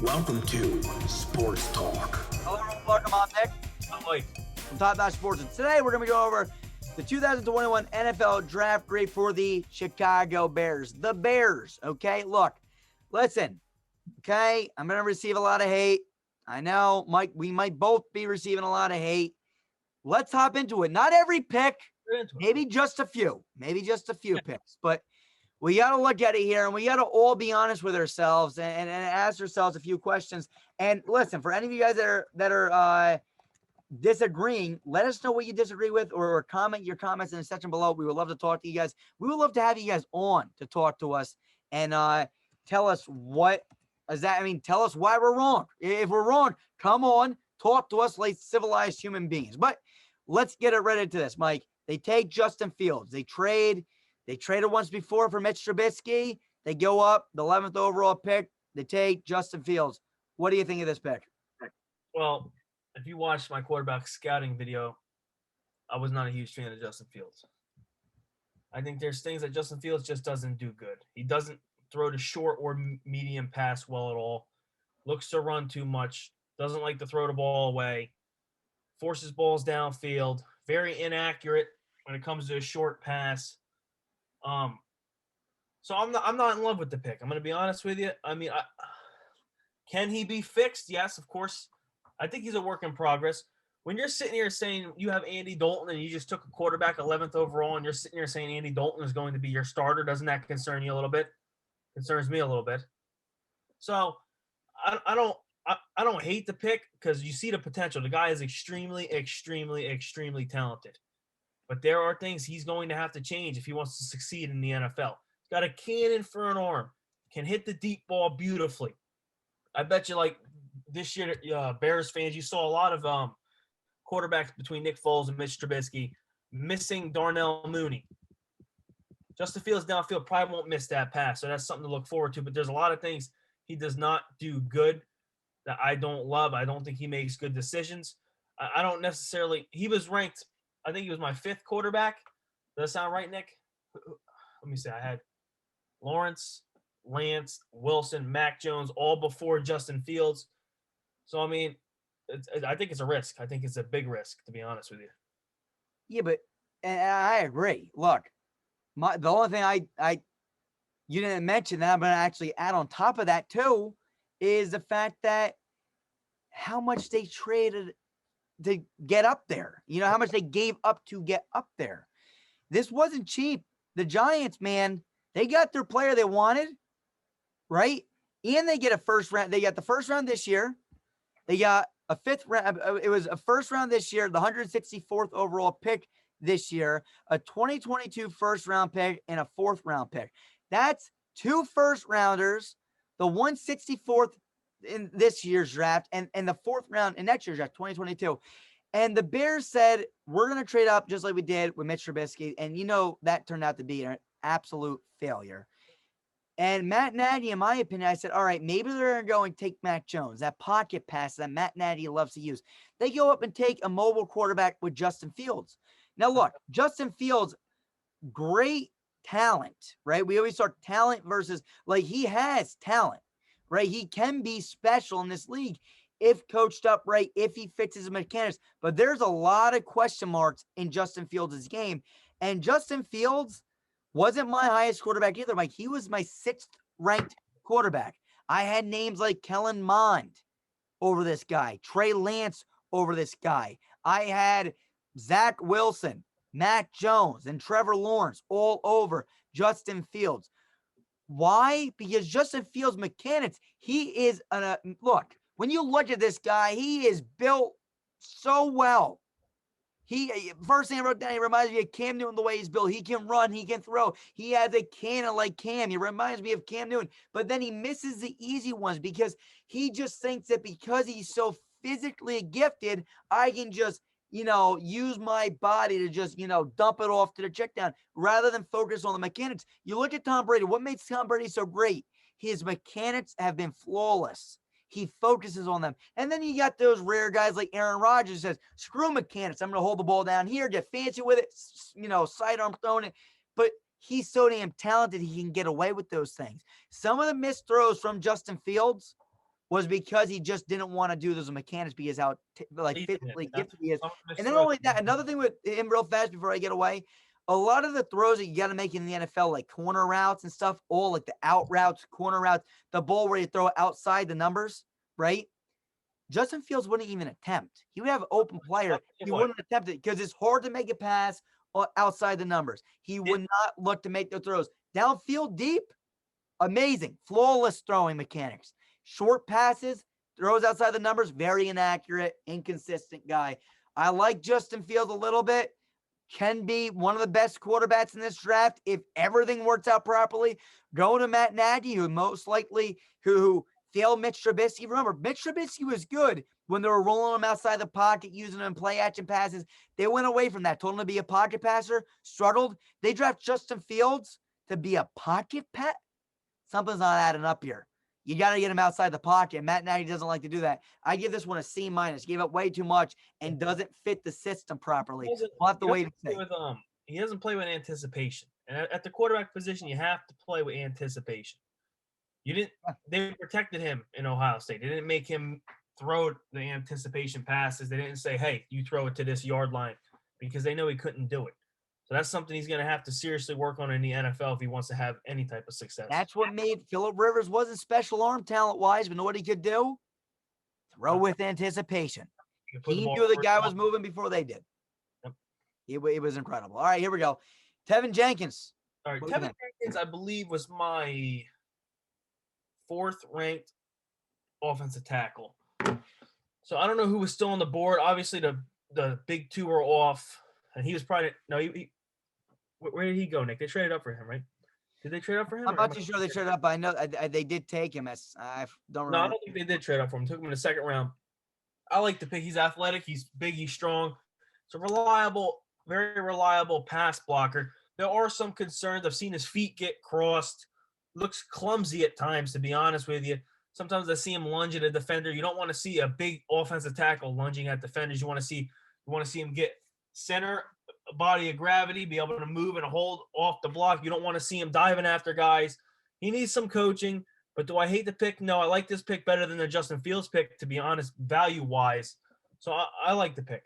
Welcome to Sports Talk. Hello, everyone. Welcome. I'm Nick. I'm Mike. From Top Notch Sports. And today we're going to be going over the 2021 NFL draft grade for the Chicago Bears. The Bears, okay? Look, listen, okay? I'm going to receive a lot of hate. I know, Mike, we might both be receiving a lot of hate. Let's hop into it. Not every pick, maybe just a few. Maybe just a few picks. But we got to look at it here, and we got to all be honest with ourselves and ask ourselves a few questions. And listen, for any of you guys that are disagreeing, let us know what you disagree with, or comment your comments in the section below. We would love to talk to you guys. We would love to have you guys on to talk to us and tell us what is that. I mean, tell us why we're wrong. If we're wrong, come on, talk to us like civilized human beings. But let's get it right into this, Mike. They take Justin Fields. They traded once before for Mitch Trubisky. They go up, the 11th overall pick. They take Justin Fields. What do you think of this pick? Well, if you watched my quarterback scouting video, I was not a huge fan of Justin Fields. I think there's things that Justin Fields just doesn't do good. He doesn't throw the short or medium pass well at all. Looks to run too much. Doesn't like to throw the ball away. Forces balls downfield. Very inaccurate when it comes to a short pass. So I'm not in love with the pick. I'm going to be honest with you. I mean, can he be fixed? Yes, of course. I think he's a work in progress. When you're sitting here saying you have Andy Dalton and you just took a quarterback 11th overall and you're sitting here saying Andy Dalton is going to be your starter, doesn't that concern you a little bit? Concerns me a little bit. So I don't hate the pick because you see the potential. The guy is extremely, extremely, extremely talented. But there are things he's going to have to change if he wants to succeed in the NFL. He's got a cannon for an arm. Can hit the deep ball beautifully. I bet you, like, this year, Bears fans, you saw a lot of quarterbacks between Nick Foles and Mitch Trubisky missing Darnell Mooney. Justin Fields downfield probably won't miss that pass, so that's something to look forward to. But there's a lot of things he does not do good that I don't love. I don't think he makes good decisions. I don't necessarily – he was ranked – I think he was my 5th quarterback. Does that sound right, Nick? Let me see. I had Lawrence, Lance, Wilson, Mac Jones, all before Justin Fields. So, I mean, I think it's a risk. I think it's a big risk, to be honest with you. Yeah, but and I agree. Look, the only thing you didn't mention that I'm going to actually add on top of that too is the fact that how much they traded to get up there. You know, how much they gave up to get up there. This wasn't cheap. The Giants, man, they got their player they wanted, right? And they get a first round. They got the first round this year. They got a 5th round. It was a first round this year, the 164th overall pick this year, a 2022 first round pick, and a 4th round pick. That's 2 first rounders, the 164th in this year's draft, and the 4th round in next year's draft, 2022. And the Bears said, we're going to trade up just like we did with Mitch Trubisky. And, you know, that turned out to be an absolute failure. And Matt Nagy, in my opinion, I said, all right, maybe they're going to go and take Mac Jones, that pocket pass that Matt Nagy loves to use. They go up and take a mobile quarterback with Justin Fields. Now, look, Justin Fields, great talent, right? We always talk talent versus, like, he has talent, right? He can be special in this league if coached up right, if he fits his mechanics. But there's a lot of question marks in Justin Fields' game. And Justin Fields wasn't my highest quarterback either, Mike. He was my 6th ranked quarterback. I had names like Kellen Mond over this guy, Trey Lance over this guy. I had Zach Wilson, Mac Jones, and Trevor Lawrence all over Justin Fields. Why? Because Justin Fields' mechanics, he is look, when you look at this guy, he is built so well. First thing I wrote down, he reminds me of Cam Newton, the way he's built. He can run, he can throw. He has a cannon like Cam. He reminds me of Cam Newton. But then he misses the easy ones because he just thinks that because he's so physically gifted, I can just, use my body to just, dump it off to the check down rather than focus on the mechanics. You look at Tom Brady. What makes Tom Brady so great? His mechanics have been flawless. He focuses on them. And then you got those rare guys like Aaron Rodgers who says, screw mechanics. I'm going to hold the ball down here, get fancy with it, sidearm throwing it. But he's so damn talented, he can get away with those things. Some of the missed throws from Justin Fields was because he just didn't want to do those mechanics because how He did. physically That's gifted he is. some of his And not throws. only that, another thing with him real fast before I get away, a lot of the throws that you got to make in the NFL, like corner routes and stuff, all like the out routes, corner routes, the ball where you throw outside the numbers, right? Justin Fields wouldn't even attempt. He would have an open player. He wouldn't attempt it because it's hard to make a pass outside the numbers. He would not look to make the throws. Downfield deep, amazing. Flawless throwing mechanics. Short passes, throws outside the numbers, very inaccurate, inconsistent guy. I like Justin Fields a little bit. Can be one of the best quarterbacks in this draft if everything works out properly. Go to Matt Nagy, who most likely who failed Mitch Trubisky. Remember, Mitch Trubisky was good when they were rolling him outside the pocket, using him in play action passes. They went away from that, told him to be a pocket passer, struggled. They draft Justin Fields to be a pocket pet. Something's not adding up here. You got to get him outside the pocket. Matt Nagy doesn't like to do that. I give this one a C minus. Gave up way too much and doesn't fit the system properly. We'll have to wait and see. He doesn't play with anticipation. And at the quarterback position, you have to play with anticipation. They protected him in Ohio State. They didn't make him throw the anticipation passes. They didn't say, hey, you throw it to this yard line, because they know he couldn't do it. So that's something he's going to have to seriously work on in the NFL if he wants to have any type of success. That's what made Phillip Rivers wasn't special arm talent-wise, but know what he could do? Throw with anticipation. He knew the guy was moving before they did. Yep. It was incredible. All right, here we go. Tevin Jenkins. All right, Tevin Jenkins, I believe, was my 4th-ranked offensive tackle. So I don't know who was still on the board. Obviously, the big two were off, and he was probably where did he go, Nick? They traded up for him, right? Did they trade up for him? I'm not too sure they traded up, but I know they did take him. I don't remember. No, I don't think they did trade up for him. Took him in the 2nd round. I like the pick. He's athletic. He's big. He's strong. It's a reliable, very reliable pass blocker. There are some concerns. I've seen his feet get crossed. Looks clumsy at times, to be honest with you. Sometimes I see him lunge at a defender. You don't want to see a big offensive tackle lunging at defenders. You want to see him get center body of gravity, be able to move and hold off the block. You don't want to see him diving after guys. He needs some coaching. But do I hate the pick? No, I like this pick better than the Justin Fields pick, to be honest, value-wise. So I like the pick.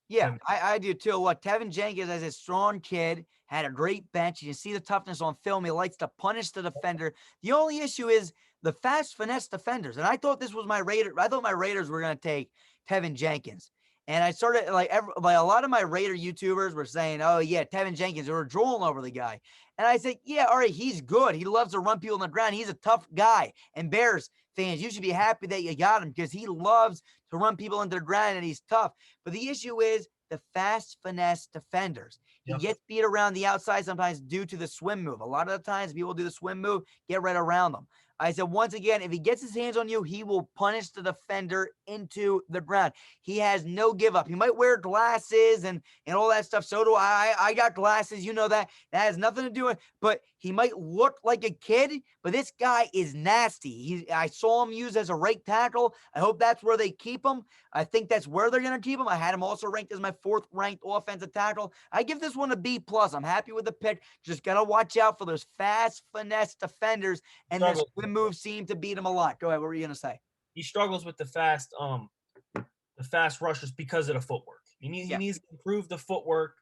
Yeah, I do too. Look, Tevin Jenkins as a strong kid, had a great bench. You can see the toughness on film. He likes to punish the defender. The only issue is the fast finesse defenders. And I thought this was my Raider. I thought my Raiders were going to take Tevin Jenkins. And I started like a lot of my Raider YouTubers were saying, oh, yeah, Tevin Jenkins, they were drooling over the guy. And I said, yeah, all right, he's good. He loves to run people on the ground. He's a tough guy. And Bears fans, you should be happy that you got him because he loves to run people into the ground and he's tough. But the issue is the fast finesse defenders. He gets beat around the outside sometimes due to the swim move. A lot of the times people do the swim move, get right around them. I said, once again, if he gets his hands on you, he will punish the defender into the ground. He has no give up. He might wear glasses and all that stuff. So do I. I got glasses. You know that. That has nothing to do with it. But he might look like a kid, but this guy is nasty. I saw him used as a right tackle. I hope that's where they keep him. I think that's where they're going to keep him. I had him also ranked as my 4th-ranked offensive tackle. I give this one a B+. I'm happy with the pick. Just got to watch out for those fast finesse defenders and this moves seem to beat him a lot. Go ahead. What were you going to say? He struggles with the fast rushers because of the footwork. He needs to improve the footwork,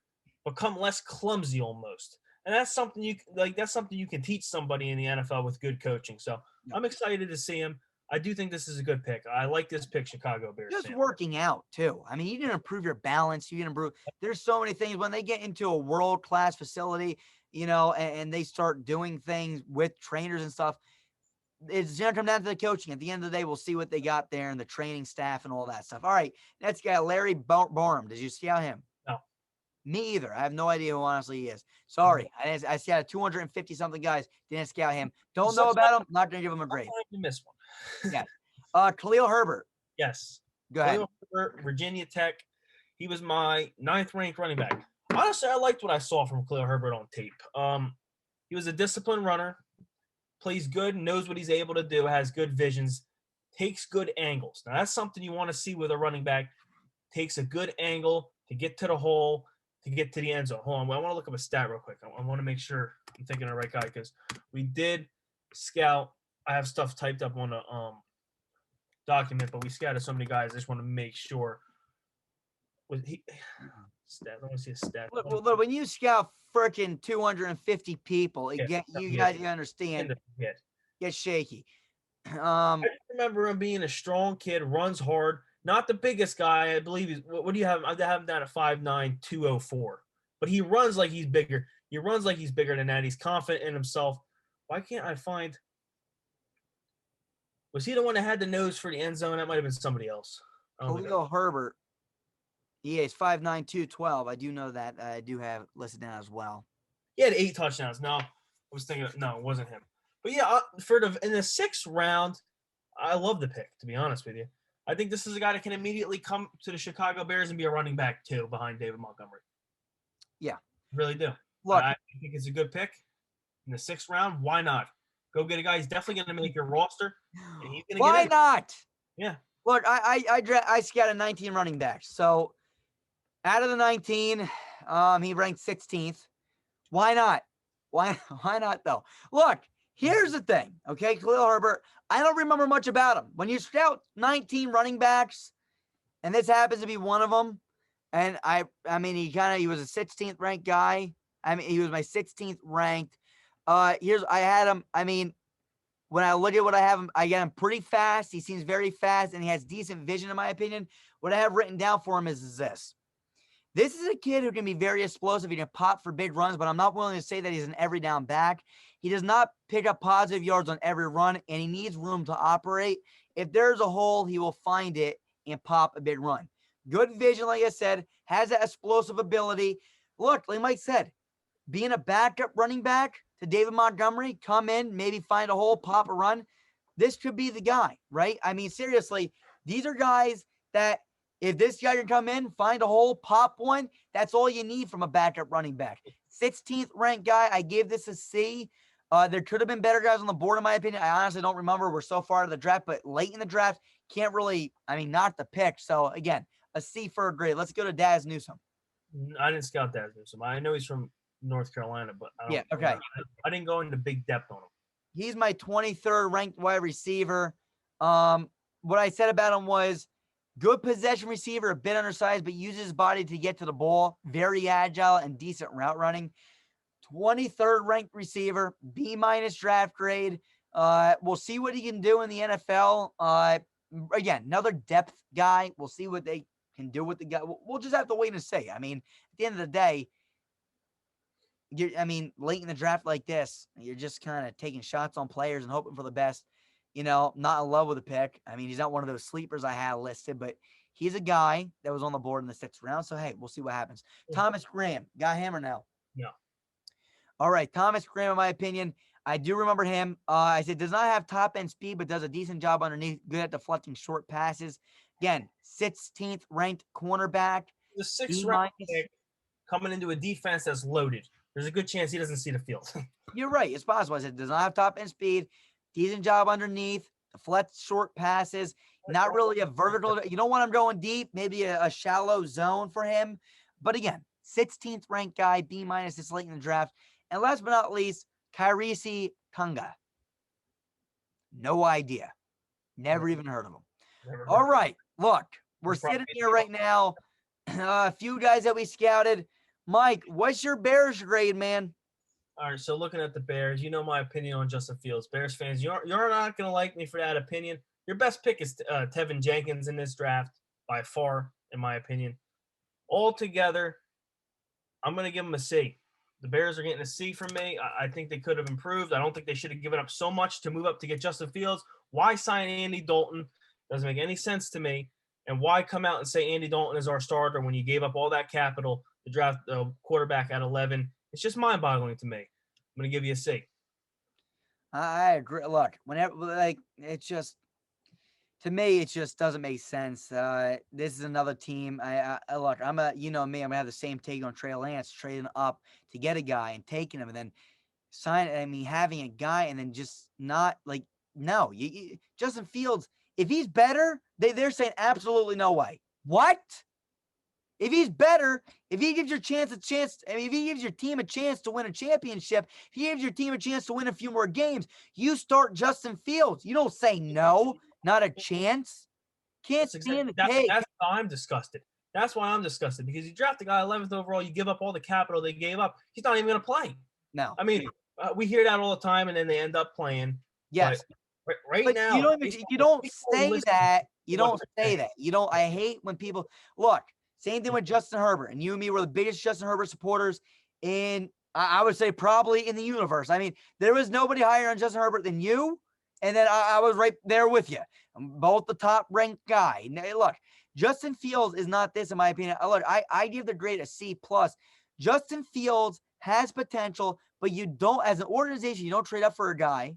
become less clumsy almost. And that's something you can teach somebody in the NFL with good coaching. So I'm excited to see him. I do think this is a good pick. I like this pick, Chicago Bears. Just working out too. I mean, you didn't improve your balance. You didn't improve. There's so many things when they get into a world-class facility, and they start doing things with trainers and stuff. It's going to come down to the coaching. At the end of the day, we'll see what they got there and the training staff and all that stuff. All right. Next guy, Larry Borum. Did you scout him? No. Me either. I have no idea who honestly he is. Sorry. I scouted 250-something guys. Didn't scout him. Don't know about him. Not going to give him a grade. You missed one. Yeah. Khalil Herbert. Yes. Go ahead. Khalil Herbert, Virginia Tech. He was my 9th-ranked running back. Honestly, I liked what I saw from Khalil Herbert on tape. He was a disciplined runner. Plays good, knows what he's able to do, has good visions, takes good angles. Now, that's something you want to see with a running back. Takes a good angle to get to the hole, to get to the end zone. Hold on. I want to look up a stat real quick. I want to make sure I'm thinking of the right guy because we did scout. I have stuff typed up on document, but we scouted so many guys. I just want to make sure. Was he? Stat. I want to see a stat. Look, when you scout freaking 250 people, Yeah, you yeah. guys understand, Yeah. get shaky. I just remember him being a strong kid, runs hard, not the biggest guy. I believe he's. What do you have? I have him down at 5'9", 204. But he runs like he's bigger. He runs like he's bigger than that. He's confident in himself. Why can't I find? Was he the one that had the nose for the end zone? That might have been somebody else. Khalil Herbert. Yeah, he's 5'9", 212. I do know that. I do have listed down as well. He had 8 touchdowns. No, I was thinking. No, it wasn't him. But yeah, in the 6th round, I love the pick. To be honest with you, I think this is a guy that can immediately come to the Chicago Bears and be a running back too behind David Montgomery. Yeah, really do. Look, I think it's a good pick in the 6th round. Why not? Go get a guy. He's definitely going to make your roster. And he's gonna why get not? Yeah. Look, I scouted 19 running backs. So out of the 19, he ranked 16th. Why not? Why not though? Look, here's the thing. Okay, Khalil Herbert. I don't remember much about him. When you scout 19 running backs, and this happens to be one of them, and I mean, he was a 16th ranked guy. I mean, he was my 16th ranked. I had him. I mean, when I look at what I have him, I get him pretty fast. He seems very fast, and he has decent vision, in my opinion. What I have written down for him is this. This is a kid who can be very explosive. He can pop for big runs, but I'm not willing to say that he's an every down back. He does not pick up positive yards on every run, and he needs room to operate. If there's a hole, he will find it and pop a big run. Good vision, like I said, has that explosive ability. Look, like Mike said, being a backup running back to David Montgomery, come in, maybe find a hole, pop a run. This could be the guy, right? I mean, seriously, these are guys that if this guy can come in, find a hole, pop one, that's all you need from a backup running back. 16th ranked guy, I gave this a C. There could have been better guys on the board, in my opinion. I honestly don't remember. We're so far to the draft, but late in the draft, can't really, not the pick. So, again, a C for a grade. Let's go to Daz Newsome. I didn't scout Daz Newsome. I know he's from North Carolina, but I didn't go into big depth on him. He's my 23rd ranked wide receiver. What I said about him was good possession receiver, a bit undersized, but uses his body to get to the ball. Very agile and decent route running. 23rd ranked receiver, B- draft grade. We'll see what he can do in the NFL. Again, another depth guy. We'll see what they can do with the guy. We'll just have to wait and see. I mean, at the end of the day, late in the draft like this, you're just kind of taking shots on players and hoping for the best. Not in love with the pick. I mean, he's not one of those sleepers I had listed, but he's a guy that was on the board in the 6th round. So, hey, we'll see what happens. Thomas Graham. Got him or no? No. All right. Thomas Graham, in my opinion, I do remember him. I said does not have top end speed, but does a decent job underneath. Good at deflecting short passes. Again, 16th ranked cornerback. The 6th round pick coming into a defense that's loaded. There's a good chance he doesn't see the field. You're right. It's possible. I said does not have top end speed. Decent job underneath. Deflect short passes. Not really a vertical. You don't want him going deep. Maybe a shallow zone for him. But again, 16th ranked guy, B- this late in the draft. And last but not least, Kairisi Kunga. No idea. Never even heard of him. All right. Look, we're sitting here right now. A few guys that we scouted. Mike, what's your Bears grade, man? All right, so looking at the Bears, you know my opinion on Justin Fields. Bears fans, you're not going to like me for that opinion. Your best pick is Tevin Jenkins in this draft by far, in my opinion. Altogether, I'm going to give him a C. The Bears are getting a C from me. I think they could have improved. I don't think they should have given up so much to move up to get Justin Fields. Why sign Andy Dalton? Doesn't make any sense to me. And why come out and say Andy Dalton is our starter when you gave up all that capital to draft a quarterback at 11? It's just mind-boggling to me. I'm going to give you a C. I agree. Look, whenever it's just to me, it just doesn't make sense. This is another team. I look. I'm me. I'm gonna have the same take on Trey Lance, trading up to get a guy and taking him, and then having a guy and then just not no. Justin Fields, if he's better, they're saying absolutely no way. What? If he's better, if he gives your chance a chance, if he gives your team a chance to win a championship, if he gives your team a chance to win a few more games, you start Justin Fields. You don't say no. Not a chance. Can't That's stand exactly the take. that's why I'm disgusted. That's why I'm disgusted because you draft the guy 11th overall, you give up all the capital they gave up. He's not even going to play. No. I mean, we hear that all the time, and then they end up playing. Yes. But right But now, you don't say listen that. You to what don't they're say saying. that. You don't. I hate when people look. Same thing with Justin Herbert, and you and me were the biggest Justin Herbert supporters in. I would say probably in the universe. I mean, there was nobody higher on Justin Herbert than you, and then I was right there with you. I'm both the top ranked guy. Now, look, Justin Fields is not this in my opinion. Look, I give the grade a C plus. Justin Fields has potential, but you don't, as an organization, you don't trade up for a guy.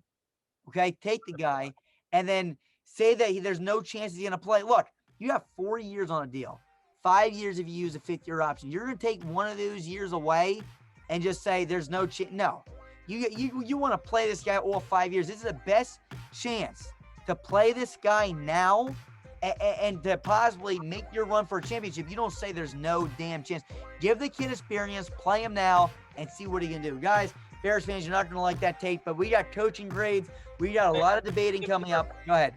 Okay, take the guy and then say that there's no chance he's going to play. Look, you have 4 years on a deal, 5 years if you use a fifth-year option. You're going to take one of those years away and just say there's no chance. No, you want to play this guy all 5 years. This is the best chance to play this guy now and to possibly make your run for a championship. You don't say there's no damn chance. Give the kid experience, play him now, and see what he can do. Guys, Bears fans, you're not going to like that tape, but we got coaching grades. We got a lot of debating coming up. Go ahead.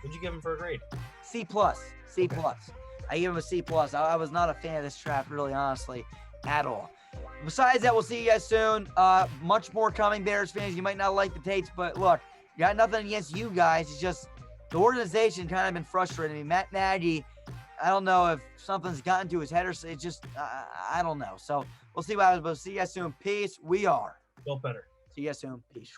What'd you give him for a grade? C plus. C plus. I give him a C plus. I was not a fan of this draft, really, honestly, at all. Besides that, we'll see you guys soon. Much more coming, Bears fans. You might not like the takes, but look, got nothing against you guys. It's just the organization kind of been frustrating me. Matt Nagy, I don't know if something's gotten to his head or it's just, I don't know. So we'll see what happens, but we'll see you guys soon. Peace. We are. Felt better. See you guys soon. Peace.